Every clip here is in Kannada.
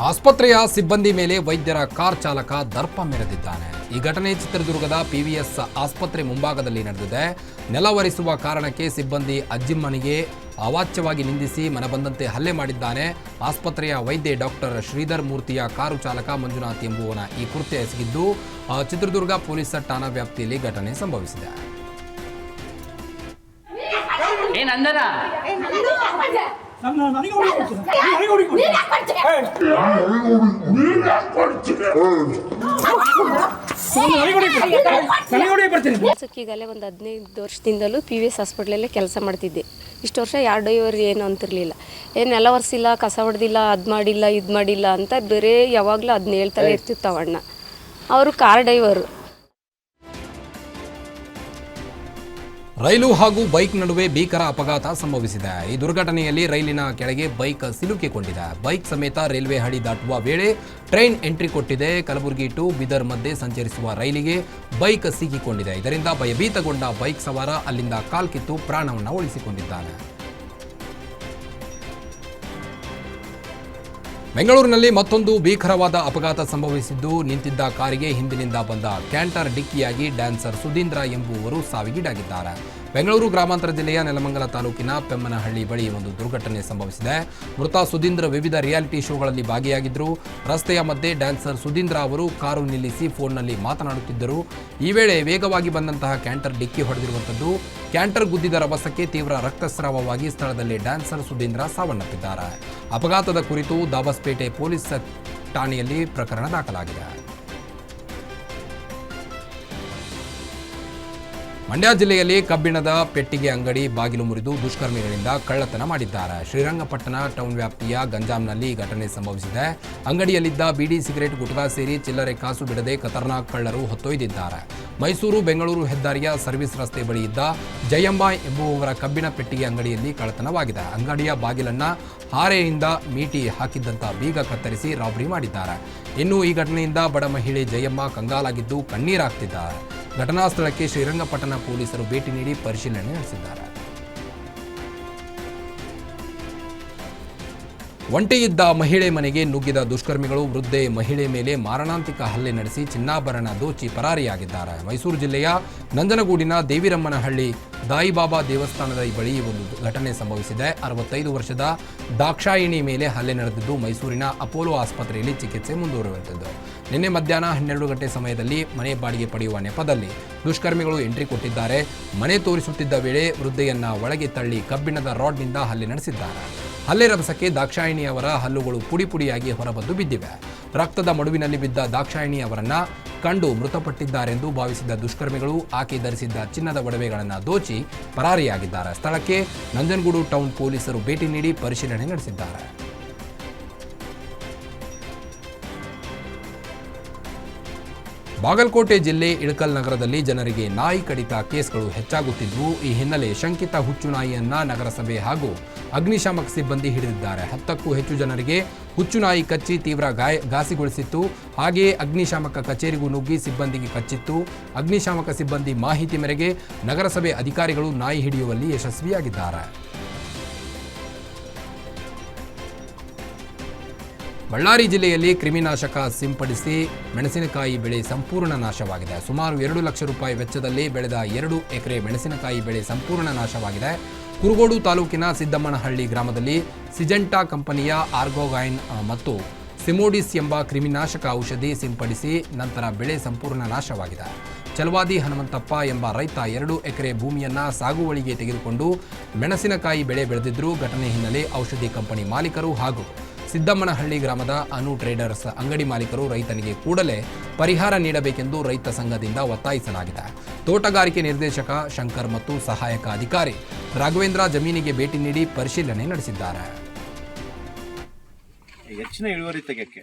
ಆಸ್ಪತ್ರೆಯ ಸಿಬ್ಬಂದಿ ಮೇಲೆ ವೈದ್ಯರ ಕಾರ್ ಚಾಲಕ ದರ್ಪ ಮೆರೆದಿದ್ದಾನೆ. ಈ ಘಟನೆ ಚಿತ್ರದುರ್ಗದ ಪಿವಿಎಸ್ ಆಸ್ಪತ್ರೆ ಮುಂಭಾಗದಲ್ಲಿ ನಡೆದಿದೆ. ನೆಲವರಿಸುವ ಕಾರಣಕ್ಕೆ ಸಿಬ್ಬಂದಿ ಅಜ್ಜಿಮ್ಮನಿಗೆ ಅವಾಚ್ಯವಾಗಿ ನಿಂದಿಸಿ ಮನಬಂದಂತೆ ಹಲ್ಲೆ ಮಾಡಿದ್ದಾನೆ. ಆಸ್ಪತ್ರೆಯ ವೈದ್ಯ ಡಾಕ್ಟರ್ ಶ್ರೀಧರ್ ಮೂರ್ತಿಯ ಕಾರು ಚಾಲಕ ಮಂಜುನಾಥ್ ಎಂಬುವನ ಈ ಕೃತ್ಯ ಎಸಗಿದ್ದು ಚಿತ್ರದುರ್ಗ ಪೊಲೀಸ್ ಠಾಣಾ ವ್ಯಾಪ್ತಿಯಲ್ಲಿ ಘಟನೆ ಸಂಭವಿಸಿದೆ. ಈಗಲೇ ಒಂದು 15 ವರ್ಷದಿಂದಲೂ PVS ಹಾಸ್ಪಿಟ್ಲಲ್ಲೇ ಕೆಲಸ ಮಾಡ್ತಿದ್ದೆ. ಇಷ್ಟು ವರ್ಷ ಯಾರು ಡ್ರೈವರ್ ಏನು ಅಂತಿರಲಿಲ್ಲ, ಏನೆಲ್ಲ ಒರೆಸಿಲ್ಲ, ಕಸ ಹೊಡೆದಿಲ್ಲ, ಅದು ಮಾಡಿಲ್ಲ, ಇದು ಮಾಡಿಲ್ಲ ಅಂತ ಬೇರೆ ಯಾವಾಗಲೂ ಅದನ್ನ ಹೇಳ್ತಾನೆ ಇರ್ತಿತ್ತವಣ್ಣ. ಅವರು ಕಾರ್ ಡ್ರೈವರು. ರೈಲು ಹಾಗೂ ಬೈಕ್ ನಡುವೆ ಭೀಕರ ಅಪಘಾತ ಸಂಭವಿಸಿದೆ. ಈ ದುರ್ಘಟನೆಯಲ್ಲಿ ರೈಲಿನ ಕೆಳಗೆ ಬೈಕ್ ಸಿಲುಕಿಕೊಂಡಿದೆ. ಬೈಕ್ ಸಮೇತ ರೈಲ್ವೆ ಹಳಿ ದಾಟುವ ವೇಳೆ ಟ್ರೈನ್ ಎಂಟ್ರಿ ಕೊಟ್ಟಿದೆ. ಕಲಬುರಗಿ ಟು ಬೀದರ್ ಮಧ್ಯೆ ಸಂಚರಿಸುವ ರೈಲಿಗೆ ಬೈಕ್ ಸಿಕ್ಕಿಕೊಂಡಿದೆ. ಇದರಿಂದ ಭಯಭೀತಗೊಂಡ ಬೈಕ್ ಸವಾರ ಅಲ್ಲಿಂದ ಕಾಲ್ಕಿತ್ತು ಪ್ರಾಣವನ್ನು ಉಳಿಸಿಕೊಂಡಿದ್ದಾನೆ. ಬೆಂಗಳೂರಿನಲ್ಲಿ ಮತ್ತೊಂದು ಭೀಕರವಾದ ಅಪಘಾತ ಸಂಭವಿಸಿದ್ದು, ನಿಂತಿದ್ದ ಕಾರಿಗೆ ಹಿಂದಿನಿಂದ ಬಂದ ಕ್ಯಾಂಟರ್ ಡಿಕ್ಕಿಯಾಗಿ ಡ್ಯಾನ್ಸರ್ ಸುಧೀಂದ್ರ ಎಂಬುವರು ಸಾವಿಗೀಡಾಗಿದ್ದಾರೆ. ಬೆಂಗಳೂರು ಗ್ರಾಮಾಂತರ ಜಿಲ್ಲೆಯ ನೆಲಮಂಗಲ ತಾಲೂಕಿನ ಪೆಮ್ಮನಹಳ್ಳಿ ಬಳಿ ಒಂದು ದುರ್ಘಟನೆ ಸಂಭವಿಸಿದೆ. ಮೃತ ಸುಧೀಂದ್ರ ವಿವಿಧ ರಿಯಾಲಿಟಿ ಶೋಗಳಲ್ಲಿ ಭಾಗಿಯಾಗಿದ್ದರು. ರಸ್ತೆಯ ಮಧ್ಯೆ ಡ್ಯಾನ್ಸರ್ ಸುಧೀಂದ್ರ ಅವರು ಕಾರು ನಿಲ್ಲಿಸಿ ಫೋನ್ನಲ್ಲಿ ಮಾತನಾಡುತ್ತಿದ್ದರು. ಈ ವೇಳೆ ವೇಗವಾಗಿ ಬಂದಂತಹ ಕ್ಯಾಂಟರ್ ಡಿಕ್ಕಿ ಹೊಡೆದಿರುವಂಥದ್ದು. ಕ್ಯಾಂಟರ್ ಗುದ್ದಿದ ರಭಸಕ್ಕೆ ತೀವ್ರ ರಕ್ತಸ್ರಾವವಾಗಿ ಸ್ಥಳದಲ್ಲಿ ಡ್ಯಾನ್ಸರ್ ಸುಧೀಂದ್ರ ಸಾವನ್ನಪ್ಪಿದ್ದಾರೆ. ಅಪಘಾತದ ಕುರಿತು ದಾಬಸ್ಪೇಟೆ ಪೊಲೀಸ್ ಠಾಣೆಯಲ್ಲಿ ಪ್ರಕರಣ ದಾಖಲಾಗಿದೆ. ಮಂಡ್ಯ ಜಿಲ್ಲೆಯಲ್ಲಿ ಕಬ್ಬಿಣದ ಪೆಟ್ಟಿಗೆ ಅಂಗಡಿ ಬಾಗಿಲು ಮುರಿದು ದುಷ್ಕರ್ಮಿಗಳಿಂದ ಕಳ್ಳತನ ಮಾಡಿದ್ದಾರೆ. ಶ್ರೀರಂಗಪಟ್ಟಣ ಟೌನ್ ವ್ಯಾಪ್ತಿಯ ಗಂಜಾಂನಲ್ಲಿ ಘಟನೆ ಸಂಭವಿಸಿದೆ. ಅಂಗಡಿಯಲ್ಲಿದ್ದ ಬೀಡಿ, ಸಿಗರೆಟ್, ಗುಟ್ಕಾ ಸೇರಿ ಚಿಲ್ಲರೆ ಕಾಸು ಬಿಡದೆ ಖತರ್ನಾಕ್ ಕಳ್ಳರು ಹೊತ್ತೊಯ್ದಿದ್ದಾರೆ. ಮೈಸೂರು ಬೆಂಗಳೂರು ಹೆದ್ದಾರಿಯ ಸರ್ವಿಸ್ ರಸ್ತೆ ಬಳಿ ಇದ್ದ ಜಯಮ್ಮ ಎಂಬುವವರ ಕಬ್ಬಿಣ ಪೆಟ್ಟಿಗೆ ಅಂಗಡಿಯಲ್ಲಿ ಕಳ್ಳತನವಾಗಿದೆ. ಅಂಗಡಿಯ ಬಾಗಿಲನ್ನ ಹಾರೆಯಿಂದ ಮೀಟಿ ಹಾಕಿದ್ದಂತ ಬೀಗ ಕತ್ತರಿಸಿ ರಾಬರಿ ಮಾಡಿದ್ದಾರೆ. ಇನ್ನು ಈ ಘಟನೆಯಿಂದ ಬಡ ಮಹಿಳೆ ಜಯಮ್ಮ ಕಂಗಾಲಾಗಿದ್ದು ಕಣ್ಣೀರಾಗ್ತಿದ್ದಾರೆ. ಘಟನಾ ಸ್ಥಳಕ್ಕೆ ಶ್ರೀರಂಗಪಟ್ಟಣ ಪೊಲೀಸರು ಭೇಟಿ ನೀಡಿ ಪರಿಶೀಲನೆ ನಡೆಸಿದ್ದಾರೆ. ಒಂಟಿಯಿದ್ದ ಮಹಿಳೆ ಮನೆಗೆ ನುಗ್ಗಿದ ದುಷ್ಕರ್ಮಿಗಳು ವೃದ್ಧೆ ಮಹಿಳೆ ಮೇಲೆ ಮಾರಣಾಂತಿಕ ಹಲ್ಲೆ ನಡೆಸಿ ಚಿನ್ನಾಭರಣ ದೋಚಿ ಪರಾರಿಯಾಗಿದ್ದಾರೆ. ಮೈಸೂರು ಜಿಲ್ಲೆಯ ನಂಜನಗೂಡಿನ ದೇವಿರಮ್ಮನಹಳ್ಳಿ ದಾಯಿಬಾಬಾ ದೇವಸ್ಥಾನದ ಬಳಿ ಒಂದು ಘಟನೆ ಸಂಭವಿಸಿದೆ. 65 ವರ್ಷದ ದಾಕ್ಷಾಯಿಣಿ ಮೇಲೆ ಹಲ್ಲೆ ನಡೆದಿದ್ದು ಮೈಸೂರಿನ ಅಪೋಲೋ ಆಸ್ಪತ್ರೆಯಲ್ಲಿ ಚಿಕಿತ್ಸೆ ಮುಂದುವರಿಯುವಂಥದ್ದು. ನಿನ್ನೆ ಮಧ್ಯಾಹ್ನ 12 ಗಂಟೆ ಸಮಯದಲ್ಲಿ ಮನೆ ಬಾಡಿಗೆ ಪಡೆಯುವ ನೆಪದಲ್ಲಿ ದುಷ್ಕರ್ಮಿಗಳು ಎಂಟ್ರಿ ಕೊಟ್ಟಿದ್ದಾರೆ. ಮನೆ ತೋರಿಸುತ್ತಿದ್ದ ವೇಳೆ ವೃದ್ಧೆಯನ್ನ ಒಳಗೆ ತಳ್ಳಿ ಕಬ್ಬಿಣದ ರಾಡ್ನಿಂದ ಹಲ್ಲೆ ನಡೆಸಿದ್ದಾರೆ. ಹಲ್ಲೆ ರಭಸಕ್ಕೆ ದಾಕ್ಷಾಯಿಣಿ ಅವರ ಹಲ್ಲುಗಳು ಪುಡಿ ಪುಡಿಯಾಗಿ ಹೊರಬಂದು ಬಿದ್ದಿವೆ. ರಕ್ತದ ಮಡುವಿನಲ್ಲಿ ಬಿದ್ದ ದಾಕ್ಷಾಯಿಣಿ ಅವರನ್ನ ಕಂಡು ಮೃತಪಟ್ಟಿದ್ದಾರೆಂದು ಭಾವಿಸಿದ ದುಷ್ಕರ್ಮಿಗಳು ಆಕೆ ಧರಿಸಿದ್ದ ಚಿನ್ನದ ಒಡವೆಗಳನ್ನು ದೋಚಿ ಪರಾರಿಯಾಗಿದ್ದಾರೆ. ಸ್ಥಳಕ್ಕೆ ನಂಜನಗೂಡು ಟೌನ್ ಪೊಲೀಸರು ಭೇಟಿ ನೀಡಿ ಪರಿಶೀಲನೆ ನಡೆಸಿದ್ದಾರೆ. ಬಾಗಲಕೋಟೆ ಜಿಲ್ಲೆ ಇಳಕಲ್ ನಗರದಲ್ಲಿ ಜನರಿಗೆ ನಾಯಿ ಕಡಿತ ಕೇಸ್ಗಳು ಹೆಚ್ಚಾಗುತ್ತಿದ್ವು. ಈ ಹಿನ್ನೆಲೆ ಶಂಕಿತ ಹುಚ್ಚು ನಾಯಿಯನ್ನ ನಗರಸಭೆ ಹಾಗೂ ಅಗ್ನಿಶಾಮಕ ಸಿಬ್ಬಂದಿ ಹಿಡಿದಿದ್ದಾರೆ. 10ಕ್ಕೂ ಹೆಚ್ಚು ಜನರಿಗೆ ಹುಚ್ಚು ನಾಯಿ ಕಚ್ಚಿ ತೀವ್ರ ಘಾಸಿಗೊಳಿಸಿತ್ತು. ಹಾಗೆಯೇ ಅಗ್ನಿಶಾಮಕ ಕಚೇರಿಗೂ ನುಗ್ಗಿ ಸಿಬ್ಬಂದಿಗೆ ಕಚ್ಚಿತ್ತು. ಅಗ್ನಿಶಾಮಕ ಸಿಬ್ಬಂದಿ ಮಾಹಿತಿ ಮೇರೆಗೆ ನಗರಸಭೆ ಅಧಿಕಾರಿಗಳು ನಾಯಿ ಹಿಡಿಯುವಲ್ಲಿ ಯಶಸ್ವಿಯಾಗಿದ್ದಾರೆ. ಬಳ್ಳಾರಿ ಜಿಲ್ಲೆಯಲ್ಲಿ ಕ್ರಿಮಿನಾಶಕ ಸಿಂಪಡಿಸಿ ಮೆಣಸಿನಕಾಯಿ ಬೆಳೆ ಸಂಪೂರ್ಣ ನಾಶವಾಗಿದೆ. ಸುಮಾರು 2 ಲಕ್ಷ ರೂಪಾಯಿ ವೆಚ್ಚದಲ್ಲಿ ಬೆಳೆದ 2 ಎಕರೆ ಮೆಣಸಿನಕಾಯಿ ಬೆಳೆ ಸಂಪೂರ್ಣ ನಾಶವಾಗಿದೆ. ಕುರುಗೋಡು ತಾಲೂಕಿನ ಸಿದ್ದಮ್ಮನಹಳ್ಳಿ ಗ್ರಾಮದಲ್ಲಿ ಸಿಜೆಂಟಾ ಕಂಪನಿಯ ಆರ್ಗೋಗೈನ್ ಮತ್ತು ಸಿಮೋಡಿಸ್ ಎಂಬ ಕ್ರಿಮಿನಾಶಕ ಔಷಧಿ ಸಿಂಪಡಿಸಿ ನಂತರ ಬೆಳೆ ಸಂಪೂರ್ಣ ನಾಶವಾಗಿದೆ. ಚಲವಾದಿ ಹನುಮಂತಪ್ಪ ಎಂಬ ರೈತ 2 ಎಕರೆ ಭೂಮಿಯನ್ನ ಸಾಗುವಳಿಗೆ ತೆಗೆದುಕೊಂಡು ಮೆಣಸಿನಕಾಯಿ ಬೆಳೆ ಬೆಳೆದಿದ್ದರು. ಘಟನೆ ಹಿನ್ನೆಲೆ ಔಷಧಿ ಕಂಪನಿ ಮಾಲೀಕರು ಹಾಗೂ ಸಿದ್ದಮ್ಮನಹಳ್ಳಿ ಗ್ರಾಮದ ಅನು ಟ್ರೇಡರ್ಸ್ ಅಂಗಡಿ ಮಾಲೀಕರು ರೈತನಿಗೆ ಕೂಡಲೇ ಪರಿಹಾರ ನೀಡಬೇಕೆಂದು ರೈತ ಸಂಘದಿಂದ ಒತ್ತಾಯಿಸಲಾಗಿದೆ. ತೋಟಗಾರಿಕೆ ನಿರ್ದೇಶಕ ಶಂಕರ್ ಮತ್ತು ಸಹಾಯಕ ಅಧಿಕಾರಿ ರಾಘವೇಂದ್ರ ಜಮೀನಿಗೆ ಭೇಟಿ ನೀಡಿ ಪರಿಶೀಲನೆ ನಡೆಸಿದ್ದಾರೆ. ಹೆಚ್ಚಿನ ಇಳುವರಿ ತೆಗೆಯಕ್ಕೆ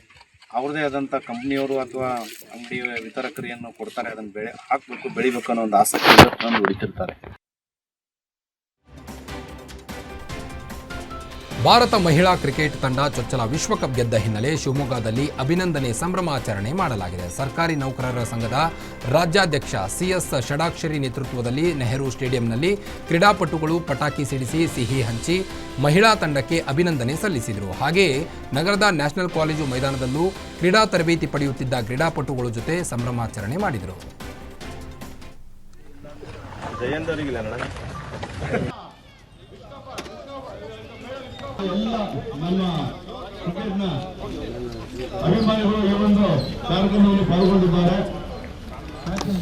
ಅವ್ರದೇ ಆದಂಥ ಕಂಪ್ನಿಯವರು ಅಥವಾ ಅಂಗಡಿ ವಿತರಕರು ಏನು ಕೊಡ್ತಾರೆ ಅದನ್ನು ಬೆಳೆ ಹಾಕಬೇಕು, ಬೆಳಿಬೇಕು ಅನ್ನೋ ಒಂದು ಆಸಕ್ತಿ ಹೊಡಿತಿರ್ತಾರೆ. ಭಾರತ ಮಹಿಳಾ ಕ್ರಿಕೆಟ್ ತಂಡ ಚೊಚ್ಚಲ ವಿಶ್ವಕಪ್ ಗೆದ್ದ ಹಿನ್ನೆಲೆ ಶಿವಮೊಗ್ಗದಲ್ಲಿ ಅಭಿನಂದನೆ ಸಂಭ್ರಮಾಚರಣೆ ಮಾಡಲಾಗಿದೆ. ಸರ್ಕಾರಿ ನೌಕರರ ಸಂಘದ ರಾಜ್ಯಾಧ್ಯಕ್ಷ ಸಿಎಸ್ ಷಡಾಕ್ಷರಿ ನೇತೃತ್ವದಲ್ಲಿ ನೆಹರು ಸ್ಟೇಡಿಯಂನಲ್ಲಿ ಕ್ರೀಡಾಪಟುಗಳು ಪಟಾಕಿ ಸಿಡಿಸಿ ಸಿಹಿ ಹಂಚಿ ಮಹಿಳಾ ತಂಡಕ್ಕೆ ಅಭಿನಂದನೆ ಸಲ್ಲಿಸಿದರು. ಹಾಗೆಯೇ ನಗರದ ನ್ಯಾಷನಲ್ ಕಾಲೇಜು ಮೈದಾನದಲ್ಲೂ ಕ್ರೀಡಾ ತರಬೇತಿ ಪಡೆಯುತ್ತಿದ್ದ ಕ್ರೀಡಾಪಟುಗಳ ಜೊತೆ ಸಂಭ್ರಮಾಚರಣೆ ಮಾಡಿದರು. ಎಲ್ಲ ನಮ್ಮ ಕ್ರಿಕೆಟ್ನ ಅಭಿಮಾನಿಗಳು ಈ ಒಂದು ಕಾರ್ಯಕ್ರಮದಲ್ಲಿ ಪಾಲ್ಗೊಂಡಿದ್ದಾರೆ.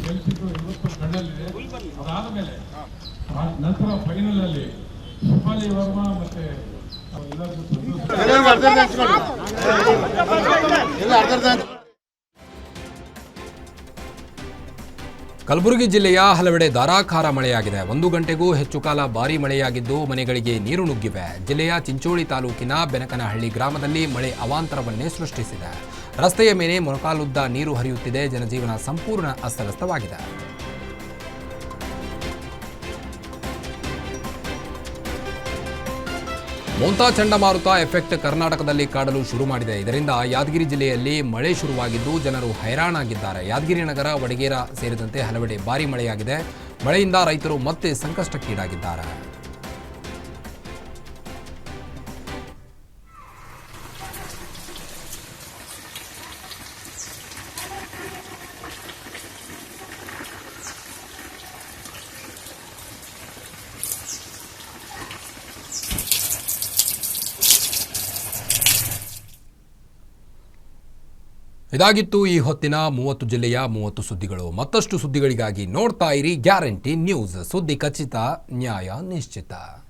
ಗೆಲ್ಲಿಸಿದ್ದು ಇವತ್ತು ಕಣ್ಣಲ್ಲಿದೆ. ಅದಾದ ಮೇಲೆ ನಂತರ ಫೈನಲ್ ಅಲ್ಲಿ ಶಿಫಾಲಿ ವರ್ಮಾ ಮತ್ತೆ ಕಲಬುರಗಿ ಜಿಲ್ಲೆಯ ಹಲವೆಡೆ ಧಾರಾಕಾರ ಮಳೆಯಾಗಿದೆ. 1 ಗಂಟೆಗೂ ಹೆಚ್ಚು ಕಾಲ ಭಾರೀ ಮಳೆಯಾಗಿದ್ದು ಮನೆಗಳಿಗೆ ನೀರು ನುಗ್ಗಿವೆ. ಜಿಲ್ಲೆಯ ಚಿಂಚೋಳಿ ತಾಲೂಕಿನ ಬೆನಕನಹಳ್ಳಿ ಗ್ರಾಮದಲ್ಲಿ ಮಳೆ ಅವಾಂತರವನ್ನೇ ಸೃಷ್ಟಿಸಿದೆ. ರಸ್ತೆಯ ಮೇಲೆ ಮೊಣಕಾಲುದ್ದ ನೀರು ಹರಿಯುತ್ತಿದೆ. ಜನಜೀವನ ಸಂಪೂರ್ಣ ಅಸ್ತವ್ಯಸ್ತವಾಗಿದೆ. ಮೋಂತಾ ಚಂಡಮಾರುತ ಎಫೆಕ್ಟ್ ಕರ್ನಾಟಕದಲ್ಲಿ ಕಾಡಲು ಶುರು ಮಾಡಿದೆ. ಇದರಿಂದ ಯಾದಗಿರಿ ಜಿಲ್ಲೆಯಲ್ಲಿ ಮಳೆ ಶುರುವಾಗಿದ್ದು ಜನರು ಹೈರಾಣಾಗಿದ್ದಾರೆ. ಯಾದಗಿರಿ ನಗರ, ವಡಗೇರ ಸೇರಿದಂತೆ ಹಲವೆಡೆ ಭಾರೀ ಮಳೆಯಾಗಿದೆ. ಮಳೆಯಿಂದ ರೈತರು ಮತ್ತೆ ಸಂಕಷ್ಟಕ್ಕೀಡಾಗಿದ್ದಾರೆ. ಇದಾಗಿತ್ತು ಈ ಹೊತ್ತಿನ 30 ಜಿಲ್ಲೆಯ 30 ಸುದ್ದಿಗಳು. ಮತ್ತಷ್ಟು ಸುದ್ದಿಗಳಿಗಾಗಿ ನೋಡ್ತಾ ಇರಿ ಗ್ಯಾರಂಟಿ ನ್ಯೂಸ್. ಸುದ್ದಿ ಖಚಿತ, ನ್ಯಾಯ ನಿಶ್ಚಿತ.